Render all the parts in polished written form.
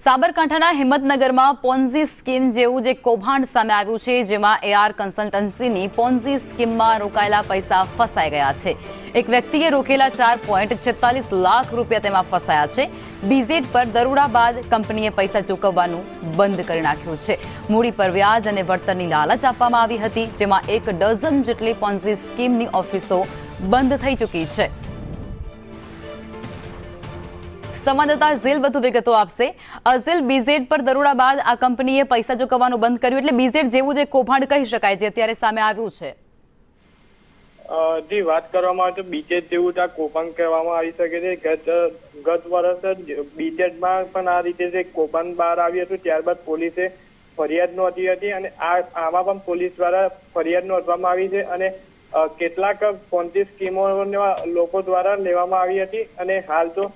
સાબરકાંઠાના હિંમતનગરમાં Ponzi scheme જેવું જે કૌભાંડ સામે આવ્યું છે, જેમાં એઆર કન્સલ્ટન્સીની પોન્ઝી સ્કીમમાં રોકાયેલા પૈસા ફસાઈ ગયા છે। એક વ્યક્તિએ રોકેલા 4.46 લાખ રૂપિયા તેમાં ફસાયા છે। બીઝેડ પર દરોડા બાદ કંપનીએ પૈસા ચૂકવવાનું બંધ કરી નાખ્યું છે। મૂડી પર વ્યાજ અને વળતરની લાલચ આપવામાં આવી હતી, જેમાં 1 ડઝન જેટલી પોન્ઝી સ્કીમની ઓફિસો બંધ થઈ ચૂકી છે। સંવાદદાતા ઝીલ વધુ વિગતો આપશે। ઝીલ, બીઝેડ પર દરોડા બાદ આ કંપનીએ પૈસા ચૂકવવાનું બંધ કર્યું, એટલે બીઝેડ જેવું જે કૌભાંડ કહી શકાય જે અત્યારે સામે આવ્યું છે। જી, વાત કરવામાં આવે તો બીજેડ જેવું આ કૌભાંડ કહેવામાં આવી શકે છે। ગત વર્ષ જ બીજેડમાં પણ આ રીતે જે કૌભાંડ બહાર આવ્યું હતું, ત્યારબાદ પોલીસે ફરિયાદ નોંધી હતી અને આમાં પણ પોલીસ દ્વારા ફરિયાદ નોંધવામાં આવી છે અને કેટલાક પોન્ઝી સ્કીમો લોકો દ્વારા લેવામાં આવી હતી અને હાલ તો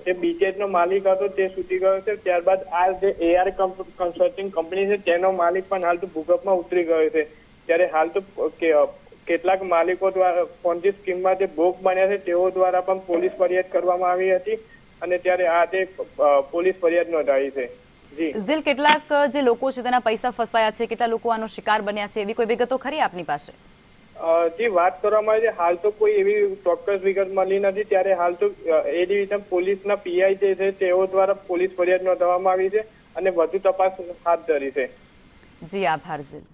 જે બીજેડનો માલિક હતો તે છૂટી ગયો છે। ત્યારબાદ આ જે એઆર કન્સલ્ટિંગ કંપની છે તેનો માલિક પણ હાલ તો ભૂગર્ભમાં ઉતરી ગયો છે। ત્યારે હાલ તો કેટલાક માલિકો દ્વારા પોન્ઝી સ્કીમમાં જે ભોગ બન્યા છે તેઓ દ્વારા પણ પોલીસ ફરિયાદ કરવામાં આવી હતી અને ત્યારે આ તે પોલીસ ફરિયાદ નોંધાવી છે। જી ઝીલ, કેટલાક જે લોકો છે તેના પૈસા ફસાયા છે, કેટલા લોકો આનો શિકાર બન્યા છે, એવી કોઈ વિગતો ખરી આપની પાસે? જે વાત કરવામાં આવી છે, હાલ તો કોઈ એવી ચોક્કસ વિગત મળી નથી। ત્યારે હાલ તો એ ડિવિઝન પોલીસના પીઆઈ જે છે તેઓ દ્વારા પોલીસ ફરિયાદ નોંધવામાં આવી છે અને વધુ તપાસ હાથ ધરી છે। જી, આભાર ઝીલ।